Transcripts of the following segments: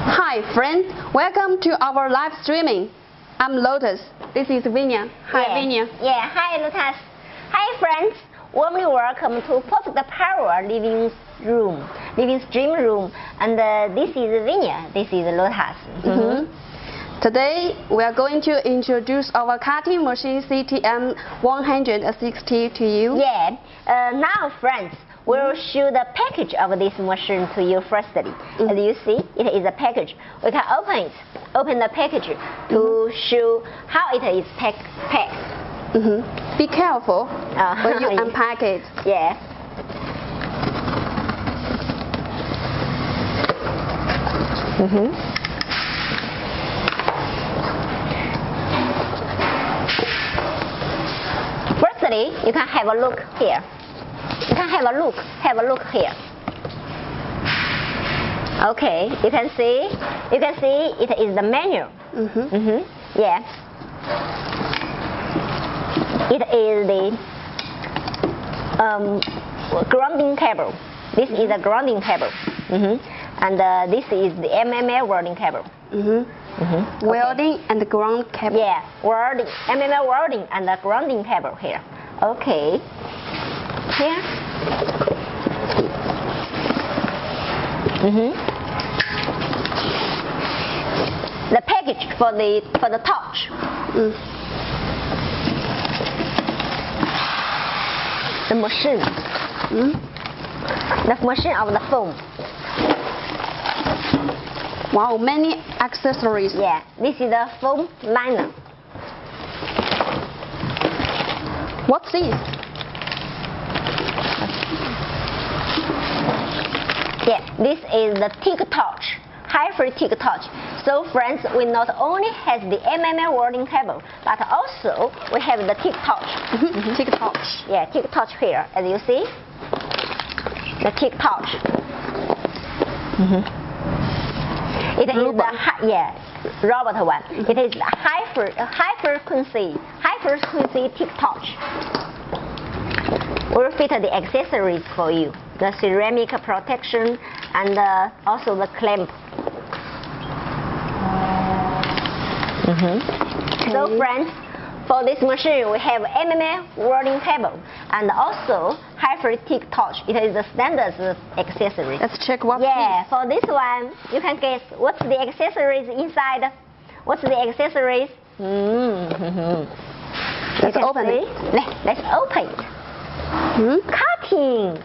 Hi friends, welcome to our live streaming. I'm Lotus. This is Vinia. Hi Vinia. Yeah, hi Lotus. Hi friends. Warmly welcome to Perfect Power living stream room. And this is Vinia. This is Lotus. Today we are going to introduce our cutting machine CTM-160 to you. Yeah. Now friends, we'll show the package of this machine to you firstly. As you see, it is a package. We can open the package to show how it is packed. Be careful when you unpack it. Yeah. Firstly, you can have a look here. You can have a look here. Okay, you can see it is the manual. Yeah. It is the grounding cable. This is a grounding cable. And this is the MMA welding cable. Welding and ground cable. Yeah, welding, MMA welding and the grounding cable here. Okay. Here. The package for the torch. The machine. The machine of the foam. Wow, many accessories. Yeah, this is the foam liner. What's this? Yeah, this is the TIG torch, high-frequency TIG torch. So friends, we not only have the MMA welding cable, but also we have the TIG torch. TIG torch. Yeah, TIG torch here, as you see. The TIG torch. It is the robot one. It is the high frequency TIG torch. We'll fit the accessories for you. The ceramic protection and also the clamp. So friends, for this machine we have MMA welding cable and also high-frequency TIG torch. It is the standard accessory. Let's check what. Yeah, for this one you can guess what's the accessories inside. What's the accessories? Let's open it. Let's open it. Cutting.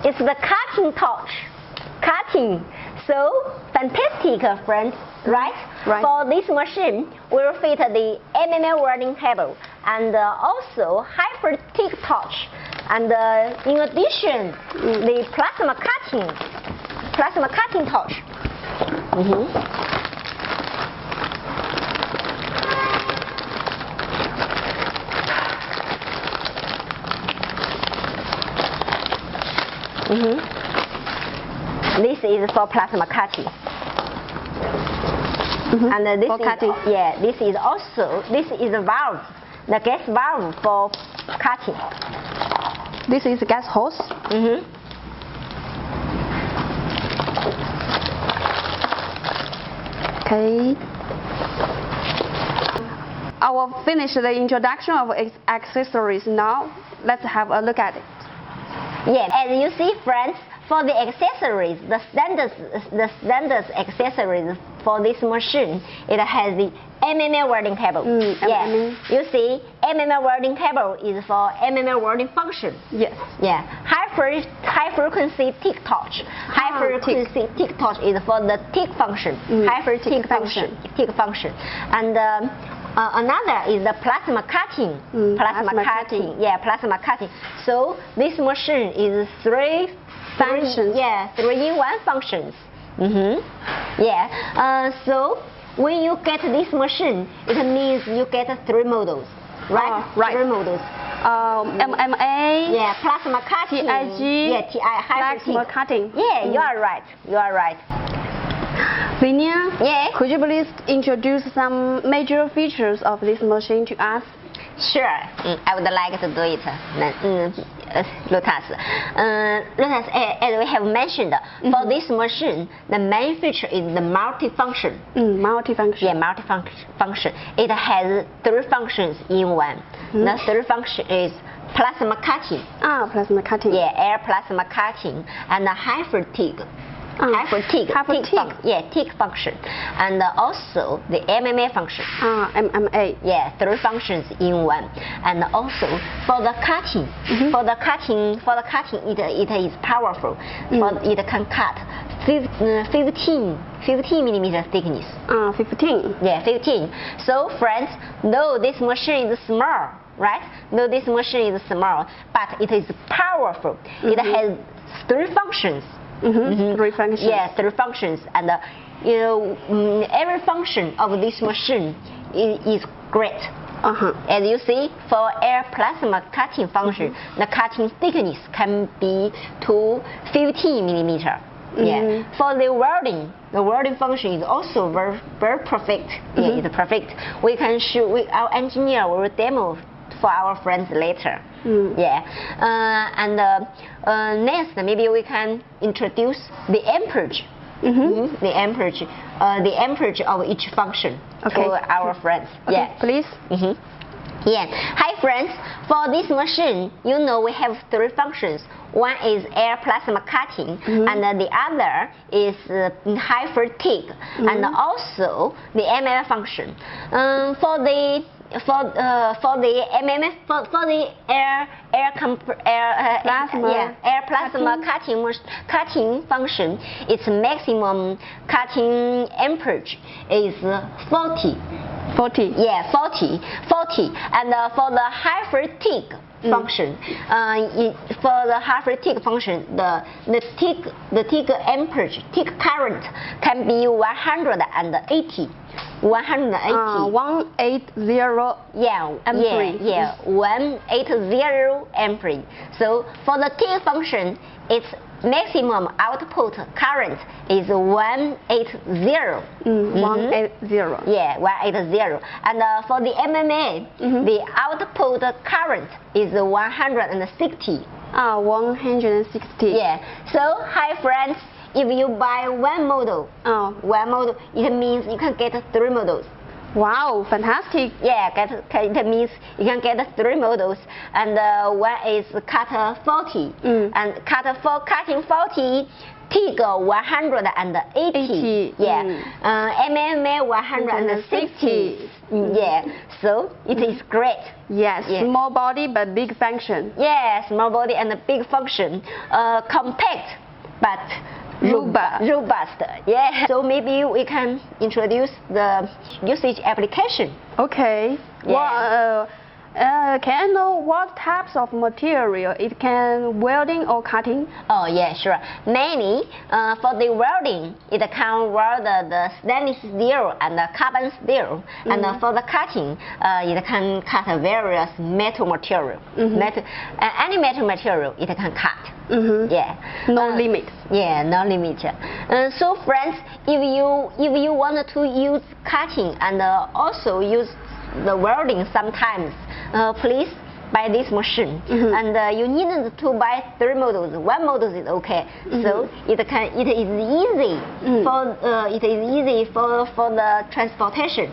It's the cutting torch. Cutting. So fantastic, friends, right? For this machine, we'll fit the MMA welding cable and also high-frequency TIG torch, and in addition, the plasma cutting torch. This is for plasma cutting. And this for cutting. This is a valve, the gas valve for cutting. This is a gas hose. Okay. I will finish the introduction of accessories now. Let's have a look at it. Yeah, as you see, friends, for the accessories, the standard accessories for this machine, it has the MMA welding cable. You see, MMA welding cable is for MMA welding function. Yes. Yeah, high frequency TIG torch. High frequency TIG torch is for the TIG function. High frequency TIG function. And another is the plasma cutting. Plasma cutting. So this machine is three functions. Yeah, 3-in-1 functions. So when you get this machine, it means you get 3 models, right? 3 models. MMA. Yeah, plasma cutting. TIG. Yeah, plasma cutting. Yeah, you are right. You are right. Vinia, could you please introduce some major features of this machine to us? Sure, I would like to do it. Lotus. Lotus, as we have mentioned, for this machine, the main feature is the multifunction. Multifunction. Yeah, multifunction. It has 3 functions in one. The 3rd function is plasma cutting. Plasma cutting. Yeah, air plasma cutting and high TIG. TIG function, and also the MMA function. MMA. Yeah, 3 functions in one, and also for the cutting, for the cutting, it is powerful. It can cut 15 millimeter thickness. 15. Yeah, 15. So friends, though this machine is small, right? Though this machine is small, but it is powerful. It has 3 functions. 3 functions. Yeah, 3 functions, and every function of this machine is great. As you see, for air plasma cutting function, the cutting thickness can be to 15 millimeter. Yeah. For the welding function is also very perfect. Yeah, it's perfect. We can show. Our engineer will demo for our friends later. Yeah, and next maybe we can introduce the amperage. The amperage of each function for our friends. Okay, yeah, please. Yeah. Hi friends, for this machine, you know we have 3 functions. One is air plasma cutting, and the other is high TIG, and also the MMA function. For the air plasma cutting function, its maximum cutting amperage is 40. 40. Yeah, 40. And for the high TIG function, for the high TIG function, the TIG amperage, TIG current can be 180. 180 amperage. Yeah, 180 amperage. So for the TIG function, its maximum output current is 180. 180. Yeah, 180. And for the MMA, the output current is 160. 160. Yeah. So hi friends, if you buy one model, it means you can get 3 models. Wow, fantastic. Yeah, it means you can get 3 models, and one is cut 40, and cutting 40, TIG 180. Yeah, MMA 160. Yeah, so it is great. Yes, small body but big function. Yeah, small body and a big function. Compact but robust. Yeah. So maybe we can introduce the usage application. Okay. Yeah. Well, can I know what types of material it can welding or cutting? Oh yeah, sure. Mainly for the welding, it can weld the stainless steel and the carbon steel, and for the cutting, it can cut various metal material. Any metal material it can cut. Yeah. No limit. Yeah, no limit. So friends, if you want to use cutting and also use the welding sometimes, please buy this machine. And you need to buy 3 models. 1 model is okay. So it is easy for the transportation.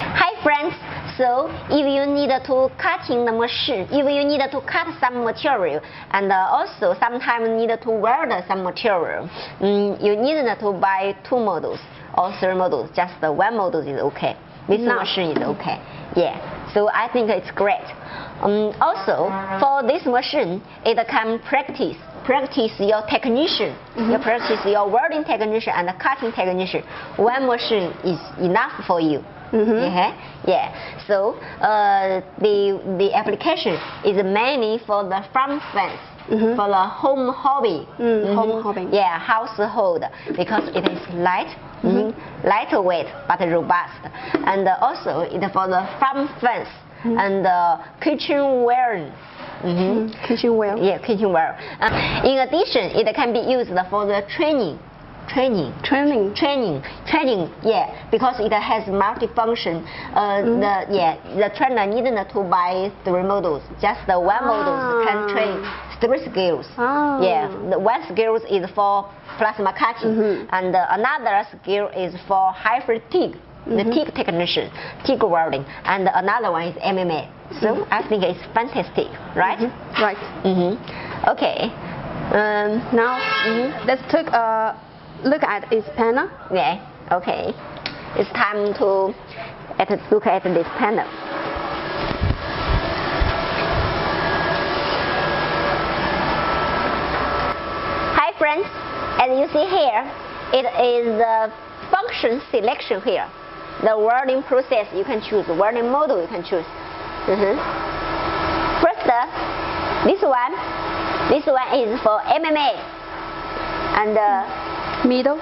Hi friends. So if you need to cutting the machine, if you need to cut some material, and also sometimes need to weld some material, you need to buy 2 models or 3 models. Just 1 model is okay. This machine is okay. Yeah. So I think it's great. Also, for this machine, it can practice your technician. You practice your welding technician and cutting technician. 1 machine is enough for you. Yeah. So the application is mainly for the farm fence, for the home hobby. Home hobby. Yeah, household, because it is lightweight but robust, and also it for the farm fence and kitchenware. Kitchenware. Yeah, kitchenware. In addition, it can be used for the training training, because it has multifunction. The trainer needn't to buy 3 models. Just the one models can train 3 skills. The one skill is for plasma cutting, and another skill is for high-frequency TIG. The TIG technician, TIG welding, and another one is MMA. So I think it's fantastic, right? Right. Okay. Now let's take a look at its panel. Yeah. Okay. It's time to look at this panel. Hi friends, as you see here, it is the function selection here. The welding process you can choose, the welding model you can choose. First, this one is for MMA, and middle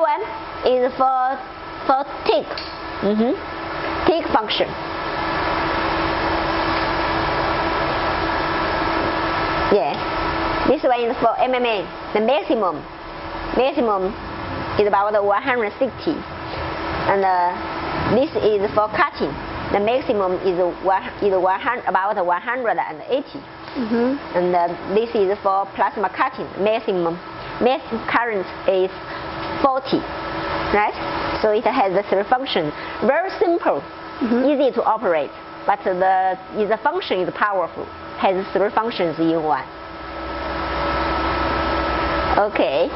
one is for TIG, TIG function. This one is for MMA. The maximum is about 160, and this is for cutting. The maximum is about 180, and this is for plasma cutting. Maximum current is 40, right? So it has the 3 functions. Very simple, easy to operate, but the function is powerful. Has 3 functions in one. Okay,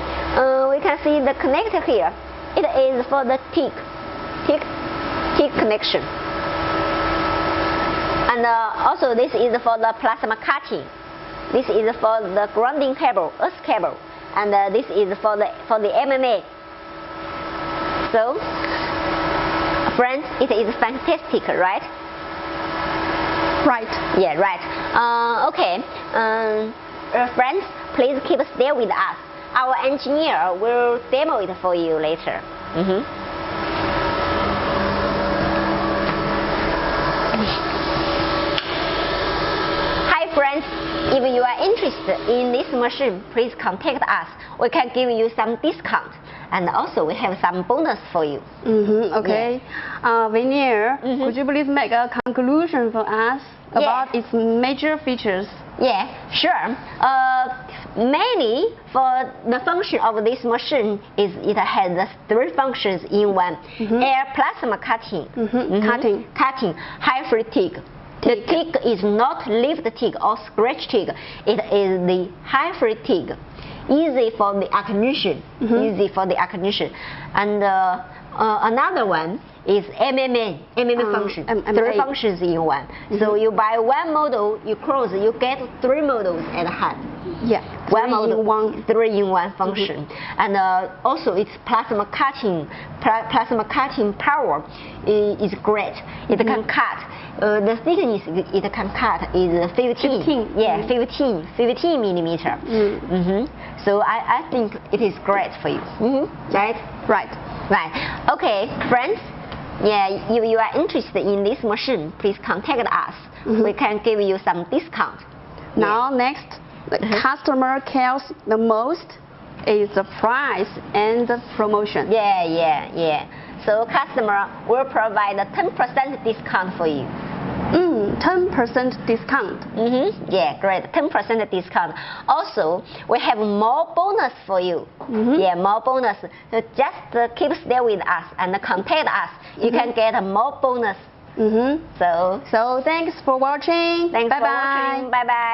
we can see the connector here. It is for the TIG connection. And also this is for the plasma cutting. This is for the grounding cable, earth cable, and this is for the MMA. So, friends, it is fantastic, right? Right. Yeah, right. Okay, friends, please keep stay with us. Our engineer will demo it for you later. Hi friends, if you are interested in this machine, please contact us. We can give you some discount, and also we have some bonus for you. Okay. Veneer, could you please make a conclusion for us about its major features? Yeah, sure. Mainly for the function of this machine is it has the 3 functions in one. Air plasma cutting, cutting, high-frequency TIG. The TIG is not lift TIG or scratch TIG. It is the high-frequency TIG. Easy for the ignition. And another one is MMA function. 3 functions in one. So you buy one model, you close, you get 3 models at hand. Yeah, one model, 3 in 1 function. And also its plasma cutting power is great. It can cut. The thickness it can cut is 15. Yeah, 15 millimeter. So I think it is great for you. Right. Okay, friends. Yeah, if you are interested in this machine, please contact us. We can give you some discount. Now, next, the customer cares the most is the price and the promotion. Yeah. So customer will provide a 10% discount for you. 10% discount. Yeah, great. 10% discount. Also, we have more bonus for you. Yeah, more bonus. So just keep stay with us and contact us. You can get more bonus. So thanks for watching. Bye bye.